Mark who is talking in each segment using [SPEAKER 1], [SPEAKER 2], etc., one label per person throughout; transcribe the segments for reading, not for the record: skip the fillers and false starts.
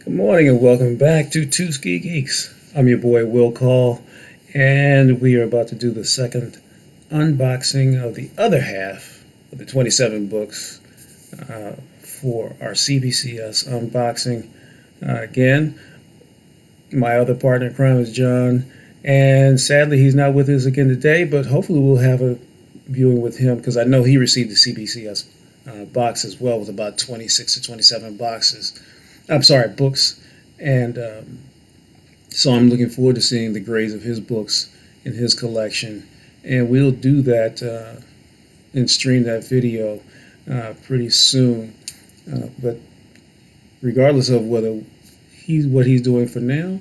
[SPEAKER 1] Good morning and welcome back to 2SkeGeeks. I'm your boy Will Call, and we are about to do the second unboxing of the other half of the 27 books for our CBCS unboxing. Again, my other partner in crime is John, and sadly he's not with us again today, but hopefully we'll have a viewing with him because I know he received the CBCS box as well, with about 26 or 27 boxes. Books, and so I'm looking forward to seeing the grades of his books in his collection, and we'll do that and stream that video pretty soon. But regardless of what he's doing for now,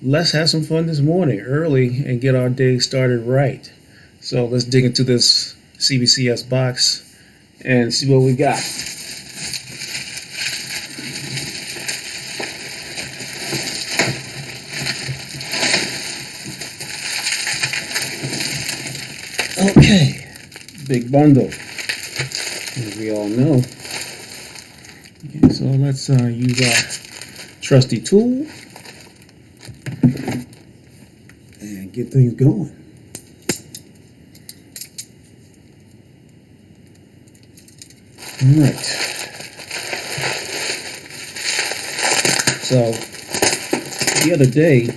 [SPEAKER 1] let's have some fun this morning early and get our day started right. So let's dig into this CBCS box and see what we got. Okay, big bundle, as we all know. Okay, so let's use our trusty tool and get things going. All right. So the other day,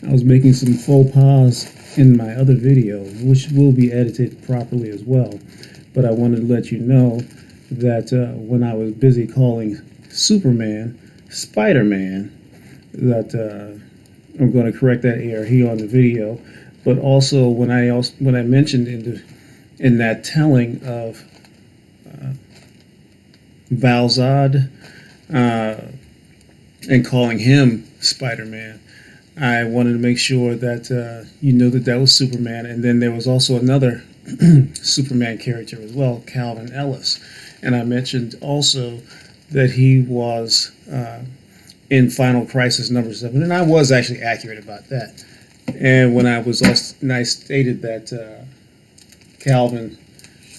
[SPEAKER 1] I was making some faux pas in my other video, which will be edited properly as well. But I wanted to let you know that when I was busy calling Superman Spider-Man, that I'm going to correct that error here on the video. But also when I mentioned in that telling of Val-Zod and calling him Spider-Man, I wanted to make sure that you know that was Superman. And then there was also another Superman character as well, Calvin Ellis. And I mentioned also that he was in Final Crisis number 7. And I was actually accurate about that. And when I stated that Calvin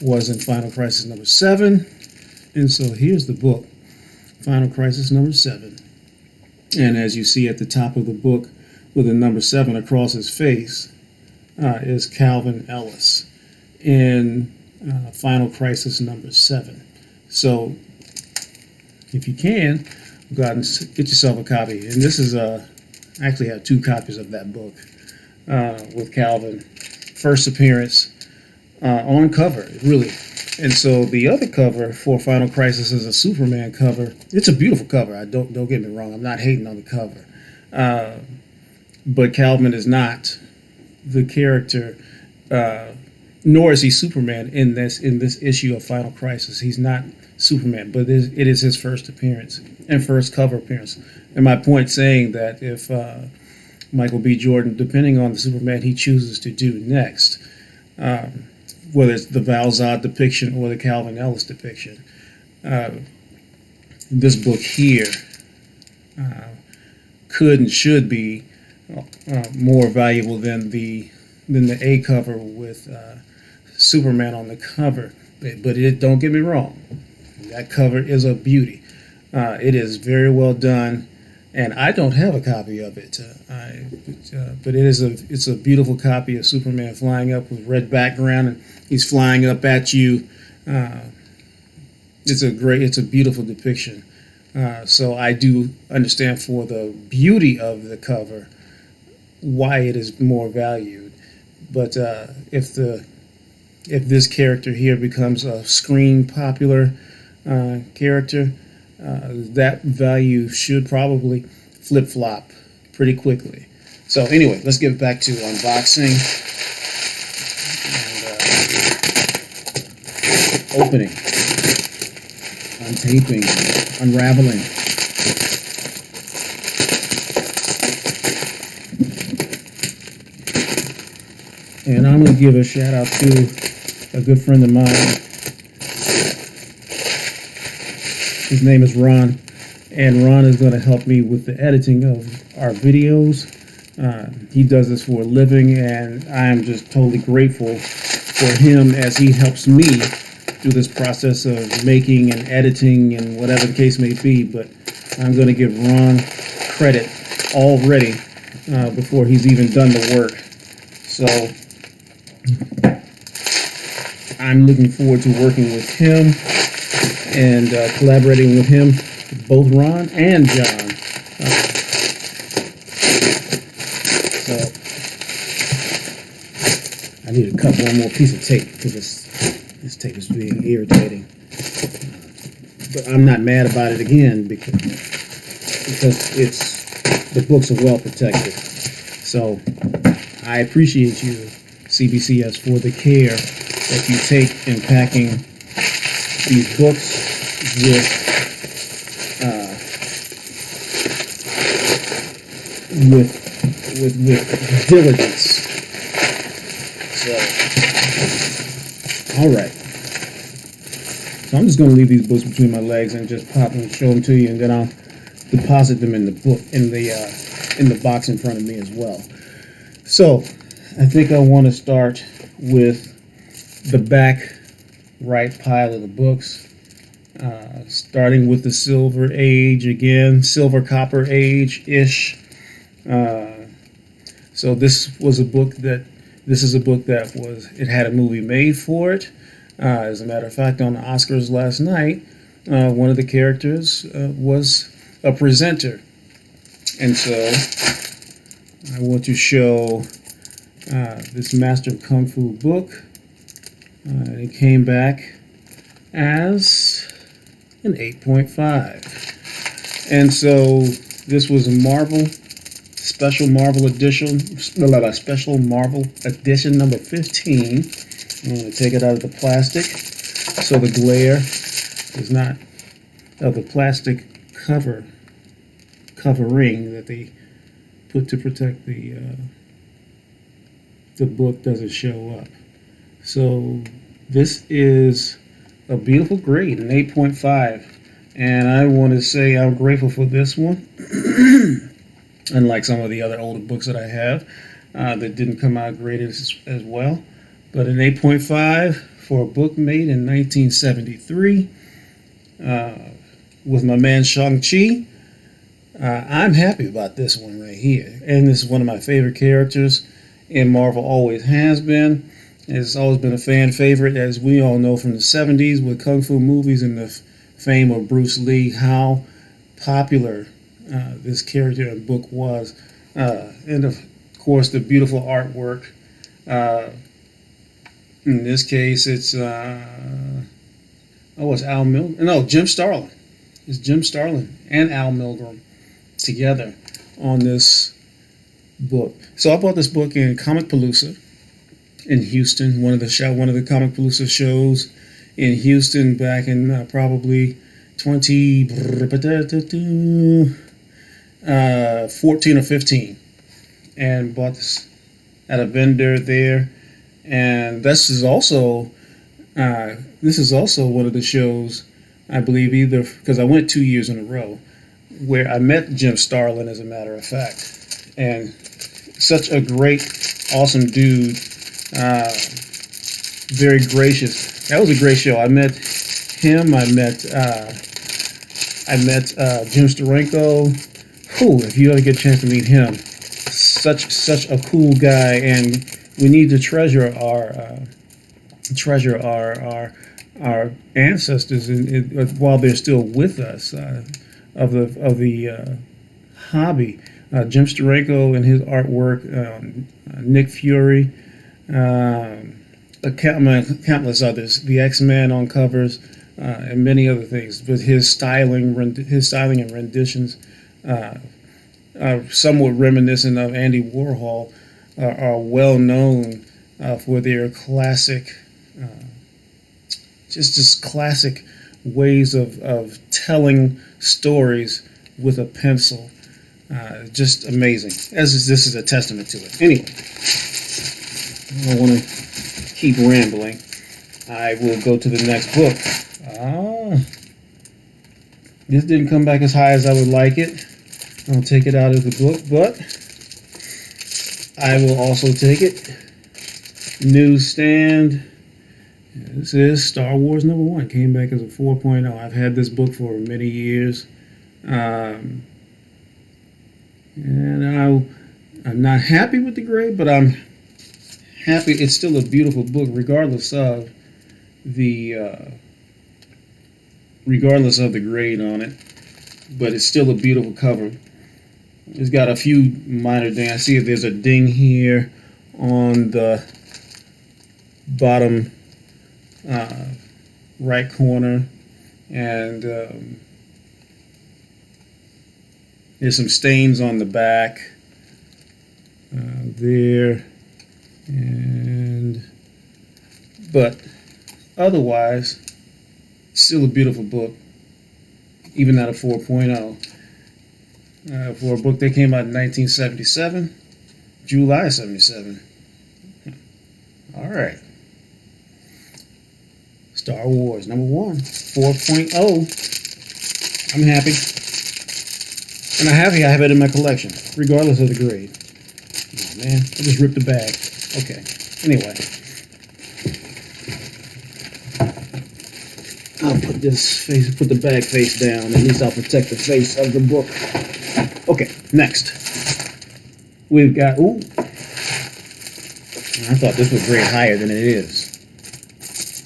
[SPEAKER 1] was in Final Crisis number 7. And so here's the book, Final Crisis number 7. And as you see at the top of the book, with a number 7 across his face, is Calvin Ellis in Final Crisis number 7. So, if you can, go out and get yourself a copy. And this is, I actually have 2 copies of that book with Calvin, first appearance on cover, really. And so the other cover for Final Crisis is a Superman cover. It's a beautiful cover. Don't get me wrong. I'm not hating on the cover. But Calvin is not the character, nor is he Superman in this issue of Final Crisis. He's not Superman, but it is his first appearance and first cover appearance. And my point saying that if Michael B. Jordan, depending on the Superman he chooses to do next, whether it's the Val-Zod depiction or the Calvin Ellis depiction, this book here could and should be more valuable than the A cover with Superman on the cover. But don't get me wrong, that cover is a beauty. It is very well done, and I don't have a copy of it. But it's a beautiful copy of Superman flying up with red background, and he's flying up at you. It's a beautiful depiction. So I do understand for the beauty of the cover why it is more valued. But if this character here becomes a screen popular character, that value should probably flip-flop pretty quickly. So anyway, let's get back to unboxing and opening, untaping, unraveling. And I'm going to give a shout out to a good friend of mine. His name is Ron, and Ron is going to help me with the editing of our videos. He does this for a living, and I am just totally grateful for him as he helps me through this process of making and editing and whatever the case may be, but I'm going to give Ron credit already before he's even done the work. So I'm looking forward to working with him and collaborating with him, both Ron and John. So I need to cut one more piece of tape because this tape is being irritating. But I'm not mad about it again because the books are well protected. So I appreciate you, CBCS, for the care that you take in packing these books with diligence. So, all right. So I'm just going to leave these books between my legs and just pop them and show them to you, and then I'll deposit them in the book in the box in front of me as well. So I think I want to start with the back right pile of the books, starting with the Silver Age again, Silver Copper Age-ish. So this is a book that it had a movie made for it. As a matter of fact, on the Oscars last night, one of the characters was a presenter. And so I want to show this Master of Kung Fu book. It came back as an 8.5. And so this was a special Marvel edition number 15. I'm going to take it out of the plastic so the glare is not of the plastic covering that they put to protect the book doesn't show up. So this is a beautiful grade, an 8.5, and I want to say I'm grateful for this one. Unlike some of the other older books that I have that didn't come out graded as well. But an 8.5 for a book made in 1973 with my man Shang-Chi. I'm happy about this one right here. And this is one of my favorite characters in Marvel, always has been. It's always been a fan favorite, as we all know from the 70s with Kung Fu movies and the fame of Bruce Lee, how popular this character in book was. And of course, the beautiful artwork. In this case, it's Al Milgrom. No, Jim Starlin. It's Jim Starlin and Al Milgrom together on this book. So I bought this book in Comic Palooza in Houston, one of the Comic Palooza shows in Houston back in probably 2014 or 15, and bought this at a vendor there. And this is also one of the shows, I believe, either because I went 2 years in a row, where I met Jim Starlin, as a matter of fact, and such a great, awesome dude, very gracious. That was a great show. I met him. I met Jim Steranko. If you ever get a chance to meet him, such a cool guy, and we need to treasure our ancestors while they're still with us of the hobby. Jim Steranko and his artwork, Nick Fury, countless others, the X-Men on covers, and many other things. But his styling and renditions, somewhat reminiscent of Andy Warhol, are well known for their classic, just classic ways of telling stories with a pencil. Just amazing. This is a testament to it. Anyway, I don't want to keep rambling. I will go to the next book. This didn't come back as high as I would like it. I'll take it out of the book, but I will also take it. Newsstand, This is Star Wars #1. Came back as a 4.0. I've had this book for many years. And I'm not happy with the grade, but I'm happy. It's still a beautiful book, regardless of the grade on it. But it's still a beautiful cover. It's got a few minor dings. I see if there's a ding here on the bottom right corner, and there's some stains on the back there, but otherwise, still a beautiful book, even at a 4.0. For a book that came out in 1977, July 77. All right. Star Wars #1, 4.0. I'm happy. And I'm happy I have it in my collection, regardless of the grade. Oh, man, I just ripped the bag. Okay. Anyway. I'll put the bag face down. At least I'll protect the face of the book. Okay, next. We've got, ooh. I thought this would grade higher than it is.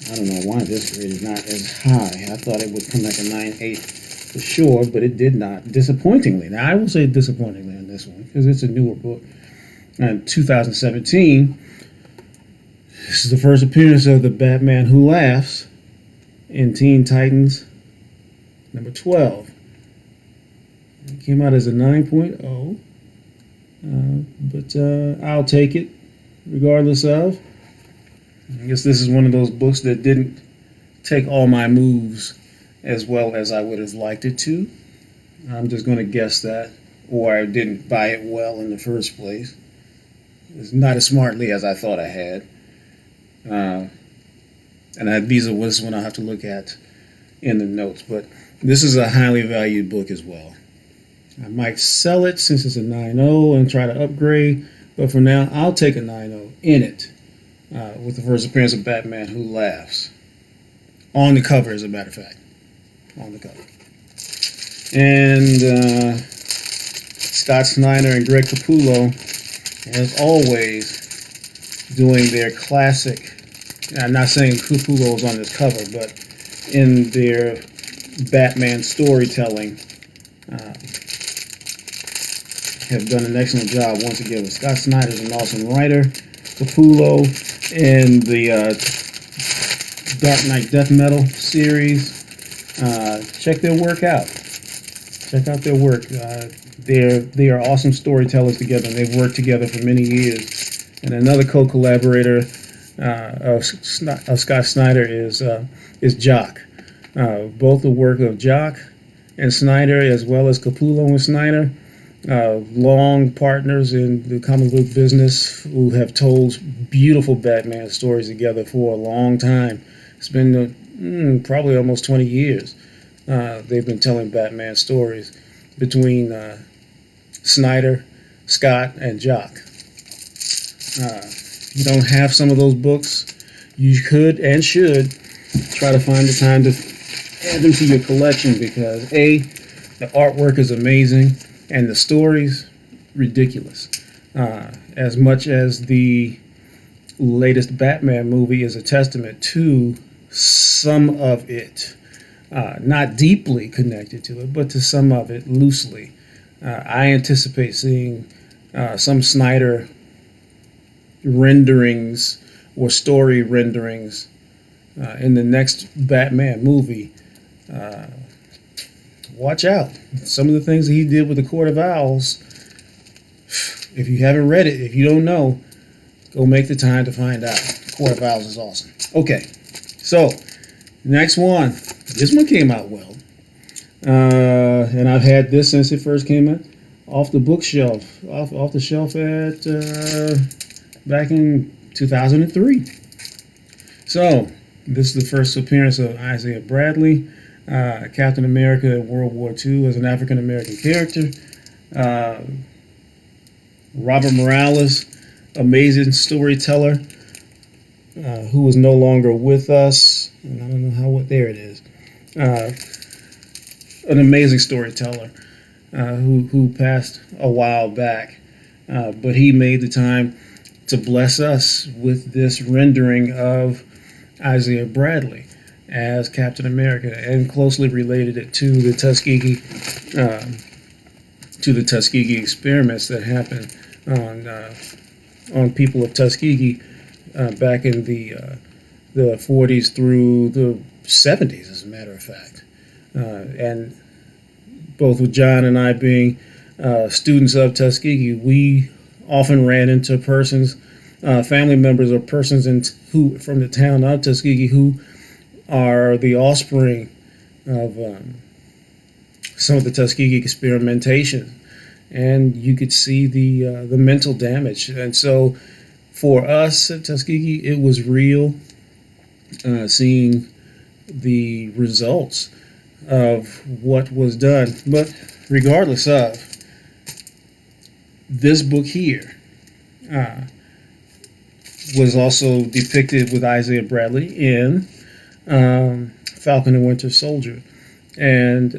[SPEAKER 1] I don't know why this grade is not as high. I thought it would come like a 9.8 for sure, but it did not. Disappointingly. Now, I will say disappointingly on this one, because it's a newer book. In 2017, this is the first appearance of the Batman Who Laughs in Teen Titans #12. It came out as a 9.0, but I'll take it regardless of. I guess this is one of those books that didn't take all my moves as well as I would have liked it to. I'm just going to guess that, or I didn't buy it well in the first place. It's not as smartly as I thought I had. This is one I'll have to look at in the notes, but this is a highly valued book as well. I might sell it since it's a 9.0 and try to upgrade, but for now, I'll take a 9.0 in it with the first appearance of Batman Who Laughs. On the cover, as a matter of fact. On the cover. And Scott Snyder and Greg Capullo, as always, doing their classic. I'm not saying Capullo's on this cover, but in their Batman storytelling, have done an excellent job once again. Scott Snyder's an awesome writer. Capullo in the Dark Knight Death Metal series. Check their work out. Check out their work. They are awesome storytellers together, and they've worked together for many years. And another co-collaborator of Scott Snyder is Jock. Both the work of Jock and Snyder, as well as Capullo and Snyder, long partners in the comic book business who have told beautiful Batman stories together for a long time. It's been probably almost 20 years. They've been telling Batman stories between Snyder, Scott, and Jock. If you don't have some of those books, you could and should try to find the time to add them to your collection, because A, the artwork is amazing and the stories ridiculous. As much as the latest Batman movie is a testament to some of it, not deeply connected to it, but to some of it loosely. I anticipate seeing some Snyder renderings or story renderings in the next Batman movie. Watch out. Some of the things that he did with the Court of Owls, if you haven't read it, if you don't know, go make the time to find out. Court of Owls is awesome. Okay, so next one. This one came out well. And I've had this since it first came out. Off the bookshelf. Off the shelf at back in 2003. So, this is the first appearance of Isaiah Bradley, Captain America in World War II as an African-American character. Robert Morales, amazing storyteller. who is no longer with us. And I don't know there it is. An amazing storyteller who passed a while back. But he made the time to bless us with this rendering of Isaiah Bradley as Captain America, and closely related it to the Tuskegee experiments that happened on people of Tuskegee back in the 40s through the 70s, as a matter of fact. And both with John and I being students of Tuskegee, we often ran into family members or persons who from the town of Tuskegee who are the offspring of some of the Tuskegee experimentation, and you could see the mental damage. And so, for us at Tuskegee, it was real, seeing the results of what was done. But regardless of this book here, was also depicted with Isaiah Bradley in Falcon and Winter Soldier, and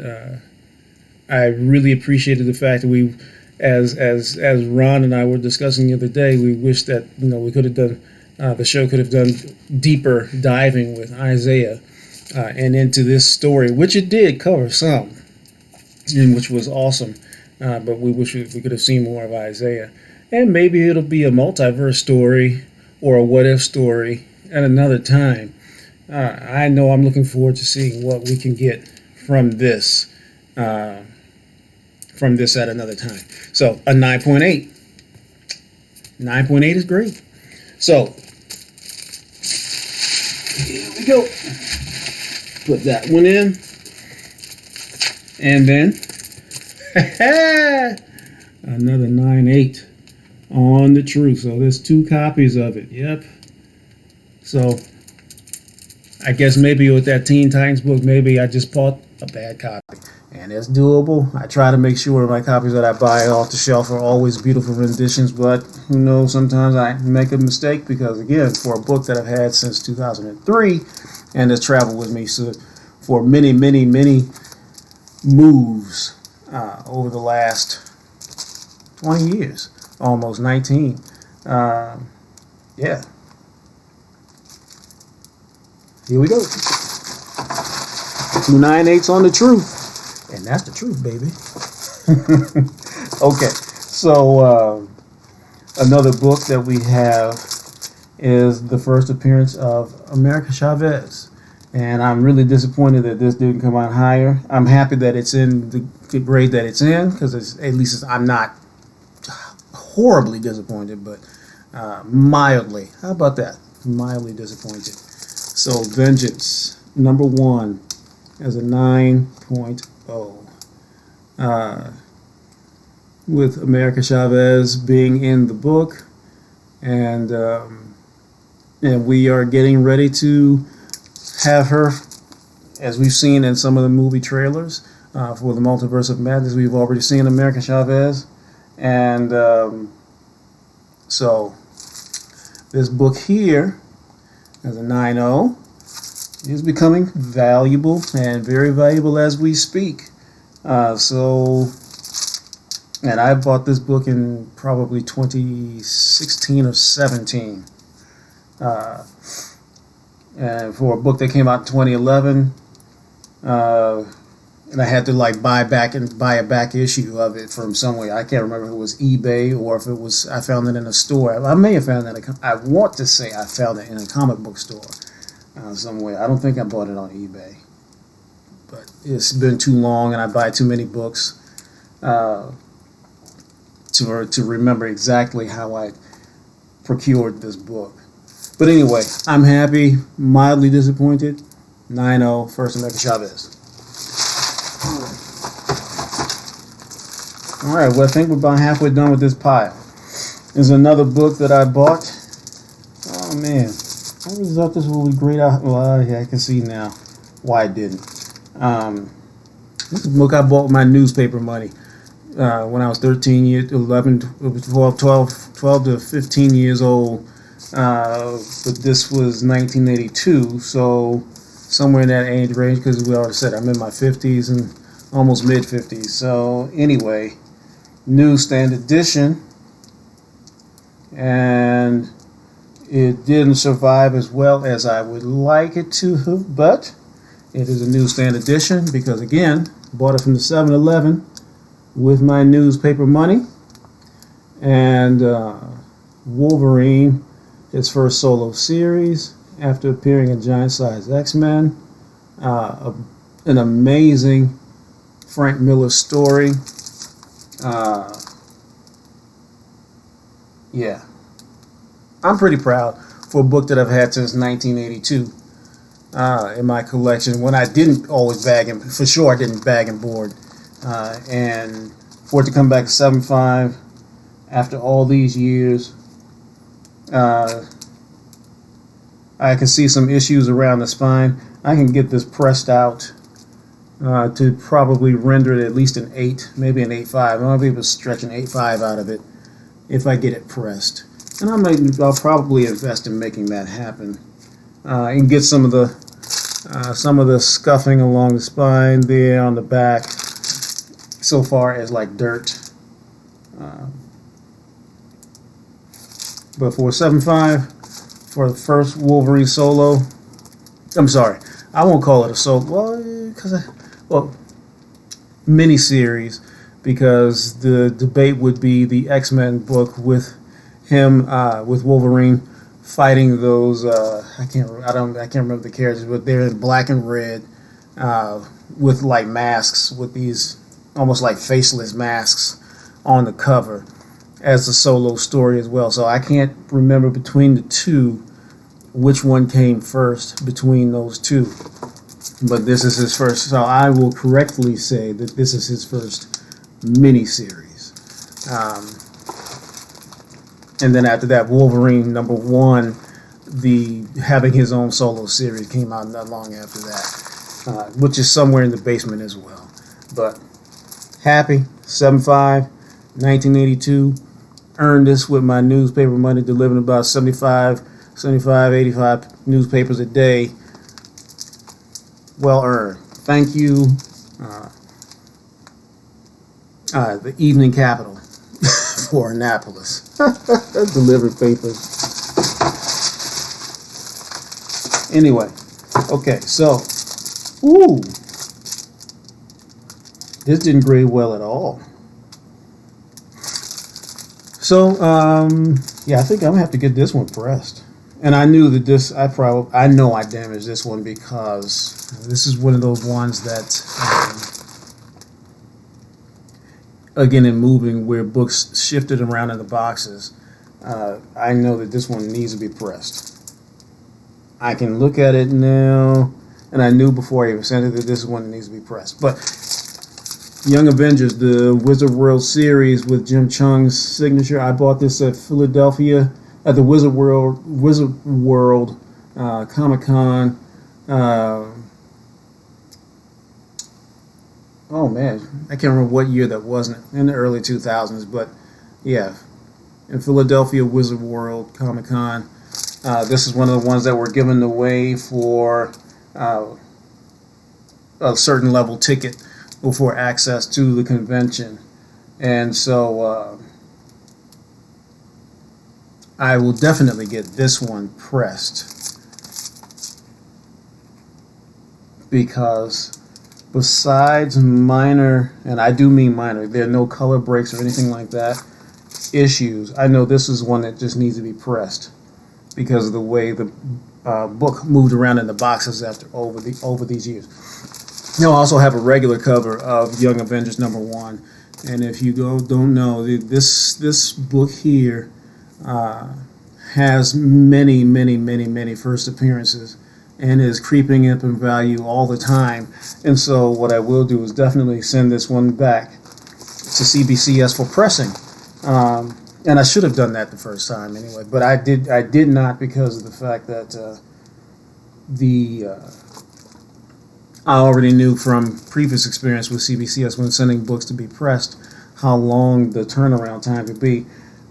[SPEAKER 1] I really appreciated the fact that we, as Ron and I were discussing the other day, we wish that we could have done the show could have done deeper diving with Isaiah and into this story, which it did cover some, and which was awesome. But we wish we could have seen more of Isaiah, and maybe it'll be a multiverse story or a what if story at another time. I know I'm looking forward to seeing what we can get from this at another time. So a 9.8. 9.8 is great. So here we go. Put that one in. And then another 9.8 on the truth. So there's 2 copies of it. Yep. So I guess maybe with that Teen Titans book, maybe I just bought a bad copy. And it's doable. I try to make sure my copies that I buy off the shelf are always beautiful renditions, but who knows, sometimes I make a mistake because, again, for a book that I've had since 2003 and has traveled with me for many, many, many moves over the last 20 years, almost 19. Yeah. Here we go. 2 9/8 on the truth. And that's the truth, baby. Okay, so another book that we have is the first appearance of America Chavez. And I'm really disappointed that this didn't come out higher. I'm happy that it's in the grade that it's in, because at least I'm not horribly disappointed, but mildly. How about that? Mildly disappointed. So Vengeance, number 1, as a 9.0. With America Chavez being in the book, and we are getting ready to have her, as we've seen in some of the movie trailers for the Multiverse of Madness. We've already seen America Chavez, and so this book here, as a 9.0, is becoming valuable, and very valuable as we speak. And I bought this book in probably 2016 or 17. And for a book that came out in 2011, and I had to buy a back issue of it from somewhere. I can't remember if it was eBay or if it was I found it in a store. I may have found it. I want to say I found it in a comic book store somewhere. I don't think I bought it on eBay, but it's been too long, and I buy too many books to remember exactly how I procured this book. But anyway, I'm happy, mildly disappointed. 9.0, First America Chavez. All right, well, I think we're about halfway done with this pile. There's another book that I bought. Oh, man. I really thought this would be great. Well, yeah, I can see now why I didn't. This is a book I bought with my newspaper money when I was 13 years, 11, 12 to 15 years old. but this was 1982, so somewhere in that age range, because we already said I'm in my 50s and almost mid 50s. So anyway, newsstand edition, and it didn't survive as well as I would like it to have, but it is a newsstand edition because, again, bought it from the 7-Eleven with my newspaper money. And Wolverine, his first solo series after appearing in Giant Size X-Men. An amazing Frank Miller story. Yeah. I'm pretty proud for a book that I've had since 1982 in my collection, when I didn't always bag and for sure I didn't bag and board, and for it to come back to 7.5 after all these years. I can see some issues around the spine. I can get this pressed out to probably render it at least an 8, maybe an 8.5. I'll be able to stretch an 8.5 out of it if I get it pressed. And I'll probably invest in making that happen, and get some of the scuffing along the spine there on the back, so far as like dirt. But for 7.5, for the first Wolverine solo, I'm sorry, I won't call it a solo, mini-series, because the debate would be the X-Men book with him, with Wolverine fighting those, I can't remember the characters, but they're in black and red, with like masks, with these almost like faceless masks on the cover, as a solo story as well. So I can't remember between the two which one came first between those two. But this is his first, so I will correctly say that this is his first mini-series. And then after that, Wolverine #1, having his own solo series, came out not long after that, which is somewhere in the basement as well. But happy, 7.5, 1982. Earned this with my newspaper money, delivering about 75, 85 newspapers a day. Well earned. Thank you, the Evening Capital for Annapolis. Delivered papers. Anyway, okay, so, this didn't grade well at all. So, yeah, I think I'm gonna have to get this one pressed. And I knew that I know I damaged this one, because this is one of those ones that, again, in moving where books shifted around in the boxes, I know that this one needs to be pressed. I can look at it now, and I knew before I even sent it that this is one that needs to be pressed. But Young Avengers, the Wizard World series with Jim Chung's signature, I bought this at Philadelphia at the Wizard World Comic-Con. Oh man, I can't remember what year that wasn't, in the early 2000s, but yeah, in Philadelphia Wizard World Comic-Con. This is one of the ones that were given away for a certain level ticket for access to the convention. And so I will definitely get this one pressed, because besides minor, and I do mean minor, there are no color breaks or anything like that, issues, I know this is one that just needs to be pressed because of the way the book moved around in the boxes over these years. You'll also have a regular cover of Young Avengers #1, and if you don't know, this book here has many first appearances, and is creeping up in value all the time. And so what I will do is definitely send this one back to CBCS for pressing. And I should have done that the first time anyway, but I did not, because of the fact that I already knew from previous experience with CBCS when sending books to be pressed how long the turnaround time could be.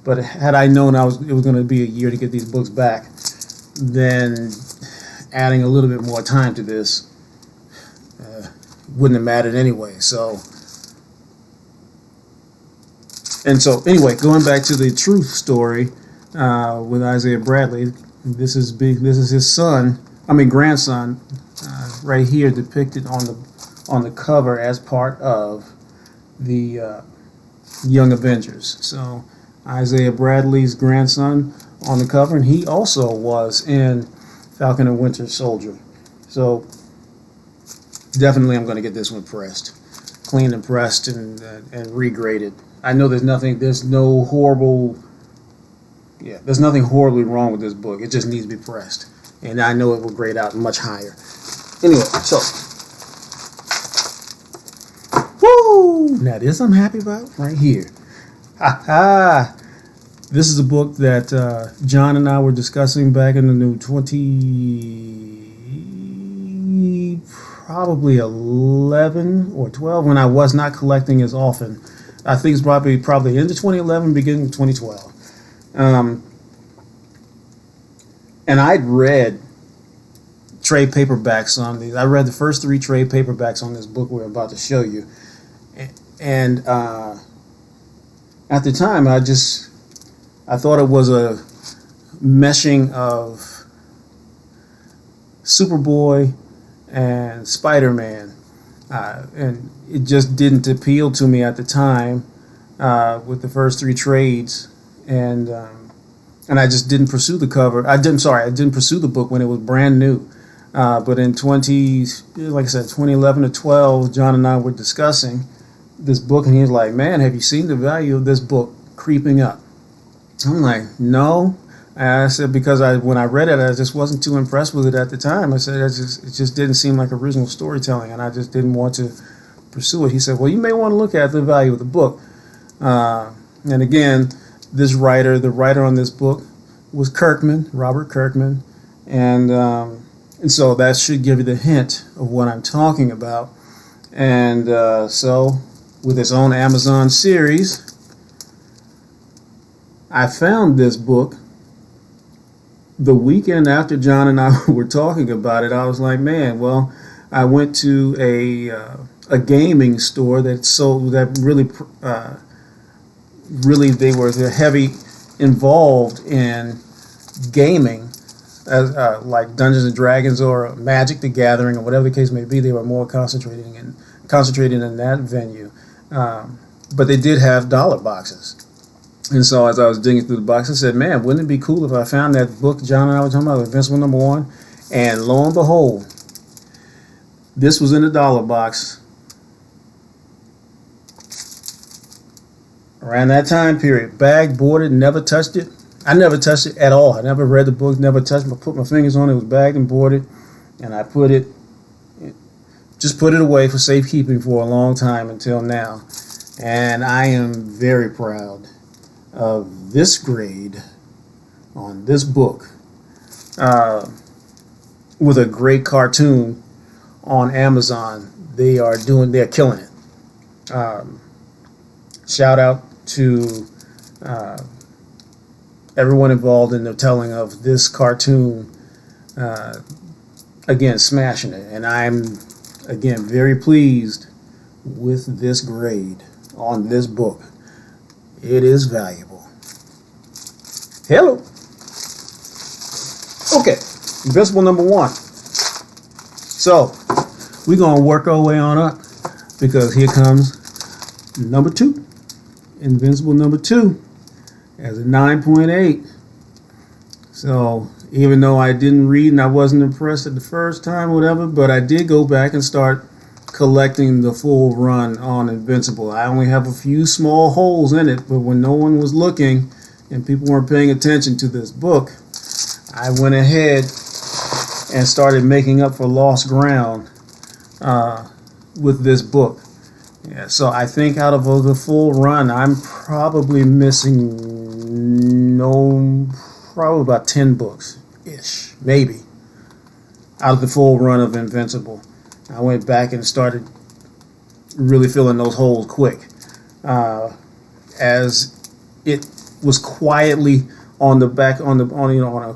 [SPEAKER 1] But had I known it was going to be a year to get these books back, then adding a little bit more time to this wouldn't have mattered anyway. So anyway, going back to the truth story with Isaiah Bradley, this is his grandson, right here depicted on the cover as part of the Young Avengers. So Isaiah Bradley's grandson on the cover, and he also was in Falcon and Winter Soldier. So definitely I'm going to get this one pressed, cleaned and pressed and regraded. I know there's nothing horribly wrong with this book. It just needs to be pressed, and I know it will grade out much higher. Anyway, so woo! Now this I'm happy about right here. Ha ha! This is a book that John and I were discussing back in the new probably 11 or 12, when I was not collecting as often. I think it's probably into 2011, beginning of 2012. And I'd read trade paperbacks on these. I read the first 3 trade paperbacks on this book we're about to show you. And at the time, I thought it was a meshing of Superboy and Spider-Man. And it just didn't appeal to me at the time with the first 3 trades. And I just didn't pursue the cover. I didn't pursue the book when it was brand new. But in 2011 or 12, John and I were discussing this book, and he was like, "Man, have you seen the value of this book creeping up?" I'm like, "No." And I said, because when I read it, I just wasn't too impressed with it at the time. I said, it just didn't seem like original storytelling, and I just didn't want to pursue it. He said, "Well, you may want to look at the value of the book." And again, the writer on this book was Robert Kirkman, and so that should give you the hint of what I'm talking about. And so, with its own Amazon series, I found this book the weekend after John and I were talking about it. I was like, man, well, I went to a gaming store that really they were heavy involved in gaming, as like Dungeons and Dragons or Magic the Gathering or whatever the case may be. They were more concentrated in that venue, but they did have dollar boxes. And so as I was digging through the box, I said, man, wouldn't it be cool if I found that book John and I were talking about, Invincible #1? And lo and behold, this was in a dollar box around that time period. Bagged, boarded, never touched it. I never touched it at all. I never read the book, never touched it. I put my fingers on it. It was bagged and boarded, and I put it away for safekeeping for a long time until now. And I am very proud of this grade on this book, with a great cartoon on Amazon. They're killing it. Shout out to everyone involved in the telling of this cartoon. Again, smashing it, and I'm again very pleased with this grade on this book. It is valuable. Hello. Okay, Invincible #1. So we're gonna work our way on up, because here comes #2. Invincible #2 as a 9.8. So even though I didn't read and I wasn't impressed at the first time, whatever, but I did go back and start collecting the full run on Invincible. I only have a few small holes in it, but when no one was looking and people weren't paying attention to this book, I went ahead and started making up for lost ground with this book. Yeah, so I think out of the full run, I'm probably missing probably about 10 books-ish, maybe, out of the full run of Invincible. I went back and started really filling those holes quick. As it was quietly on the back on a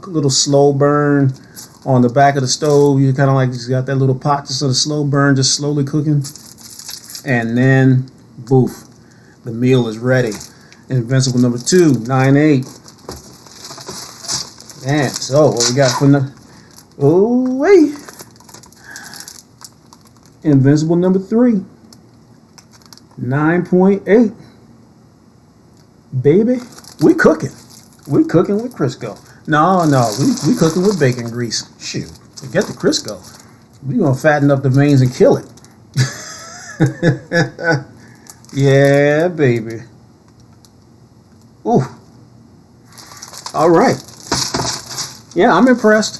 [SPEAKER 1] little slow burn on the back of the stove. You kind of like just got that little pot just on a slow burn, just slowly cooking, and then boof, the meal is ready. Invincible number 2, 9/8. Man, so what we got from the wait. Invincible number 3, 9.8. Baby, we cooking. We cooking with Crisco. No, we cooking with bacon grease. Shoot, forget the Crisco. We gonna fatten up the veins and kill it. Yeah, baby. Ooh. All right. Yeah, I'm impressed.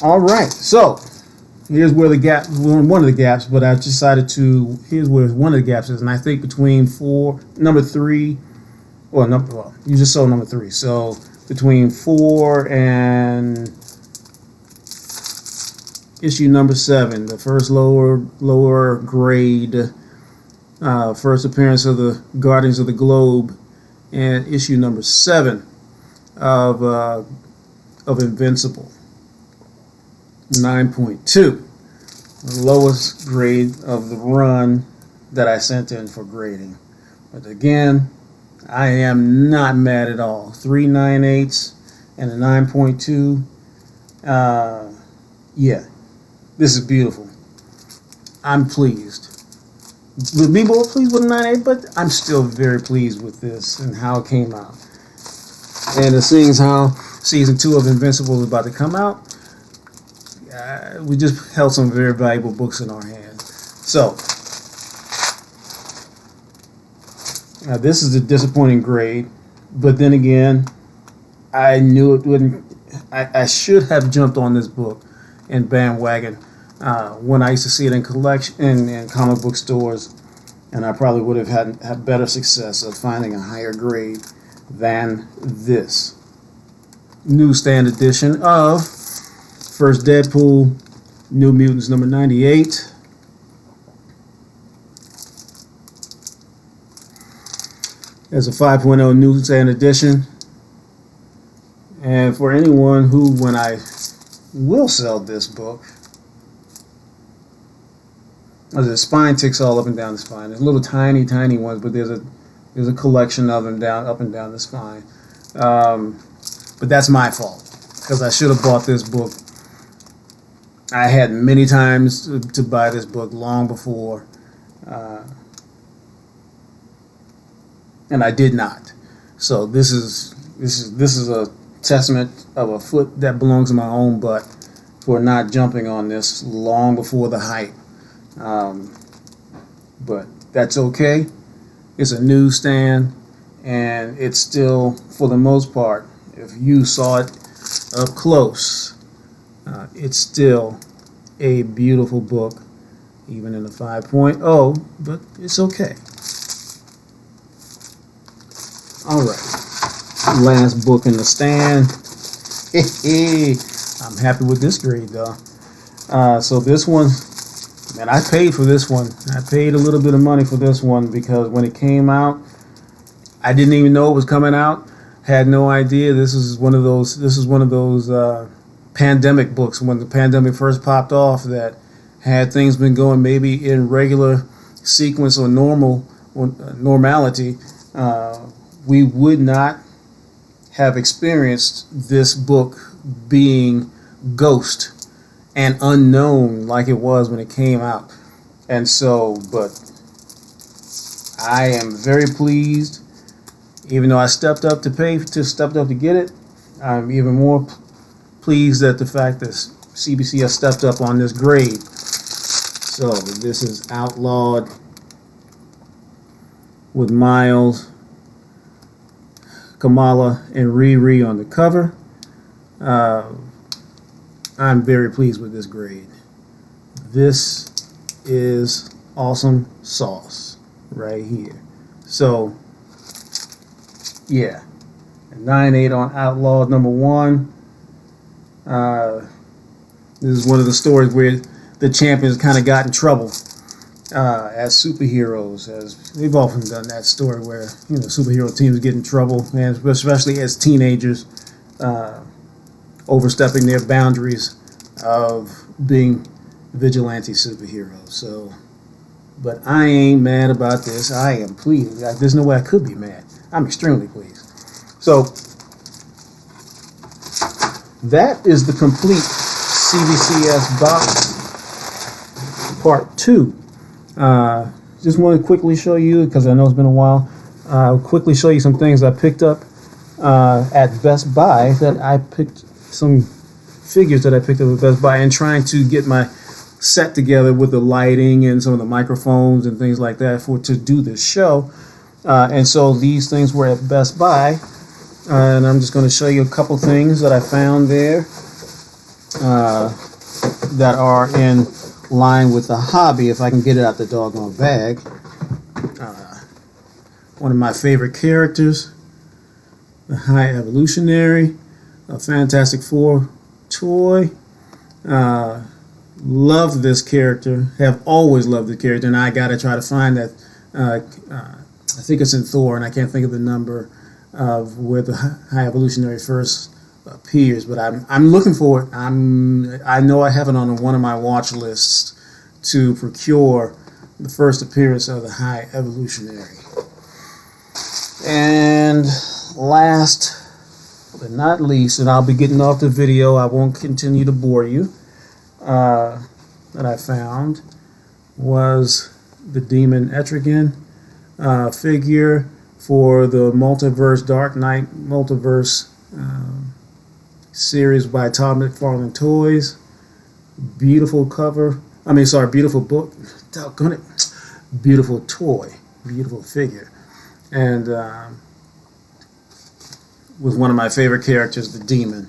[SPEAKER 1] All right, so here's where the gap, one of the gaps, but I decided to, here's where one of the gaps is, and I think between number 3, you just saw number 3, so between 4 and issue number 7, the first lower grade, first appearance of the Guardians of the Globe, and issue number 7 of Invincible, 9.2. The lowest grade of the run that I sent in for grading. But again, I am not mad at all. 3 9/8 and a 9.2. Yeah, this is beautiful. I'm pleased. Would be more pleased with a 9/8, but I'm still very pleased with this and how it came out. And seeing as how season 2 of Invincible is about to come out, we just held some very valuable books in our hands. So, now this is a disappointing grade, but then again, I knew it wouldn't. I should have jumped on this book and bandwagon when I used to see it in comic book stores, and I probably would have had better success of finding a higher grade than this newsstand edition of First Deadpool, New Mutants number 98. As a 5.0 newsstand edition. And for anyone who, when I will sell this book, the spine ticks all up and down the spine. There's little tiny ones, but there's a collection of them up and down the spine. But that's my fault, because I should have bought this book. I had many times to buy this book long before, and I did not. So this is a testament of a foot that belongs in my own butt for not jumping on this long before the hype. But that's okay. It's a newsstand, and it's still, for the most part, if you saw it up close, it's still a beautiful book, even in a 5.0, but it's okay. All right, last book in the stand. I'm happy with this grade, though. So this one, man, I paid for this one. I paid a little bit of money for this one because when it came out, I didn't even know it was coming out. Had no idea. This is one of those pandemic books, when the pandemic first popped off, that had things been going maybe in regular sequence or normality, we would not have experienced this book being ghost and unknown like it was when it came out. And so, but I am very pleased. Even though I stepped up to get it, I'm even more pleased at the fact that CBCS stepped up on this grade. So this is Outlawed with Miles, Kamala, and Riri on the cover. I'm very pleased with this grade. This is awesome sauce right here. So, yeah, 9/8 on Outlawed number 1. This is one of the stories where the champions kind of got in trouble as superheroes, as they've often done that story where superhero teams get in trouble, and especially as teenagers, overstepping their boundaries of being vigilante superheroes. So, but I ain't mad about this. I am pleased. There's no way I could be mad. I'm extremely pleased. So that is the complete CBCS box part 2. Just want to quickly show you, because I know it's been a while, I'll quickly show you some things I picked up at Best Buy. That I picked some figures that I picked up at Best Buy, and trying to get my set together with the lighting and some of the microphones and things like that to do this show. And so these things were at Best Buy, and I'm just going to show you a couple things that I found there that are in line with the hobby, if I can get it out the doggone bag. One of my favorite characters, the High Evolutionary, a Fantastic Four toy. Love this character, have always loved the character, and I gotta try to find that. I think it's in Thor, and I can't think of the number of where the High Evolutionary first appears, but I'm looking for it. I know I have it on one of my watch lists to procure the first appearance of the High Evolutionary. And last but not least, and I'll be getting off the video, I won't continue to bore you, that I found was the Demon Etrigan figure for the Multiverse Dark Knight Multiverse series by Todd McFarlane Toys. Beautiful cover. Beautiful book. Doggone it. Beautiful toy. Beautiful figure. And with one of my favorite characters, the Demon.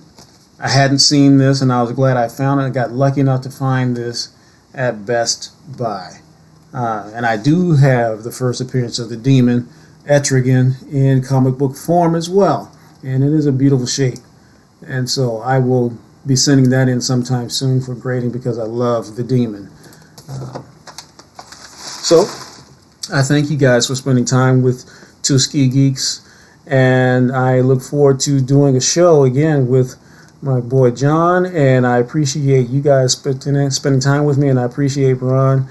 [SPEAKER 1] I hadn't seen this, and I was glad I found it. I got lucky enough to find this at Best Buy. And I do have the first appearance of the Demon Etrigan in comic book form as well. And it is a beautiful shape. And so I will be sending that in sometime soon for grading, because I love the Demon. So I thank you guys for spending time with 2SkeGeeks, and I look forward to doing a show again with my boy John, and I appreciate you guys spending time with me, and I appreciate Ron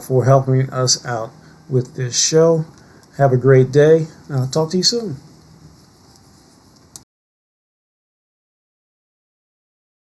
[SPEAKER 1] for helping us out with this show. Have a great day. I'll talk to you soon.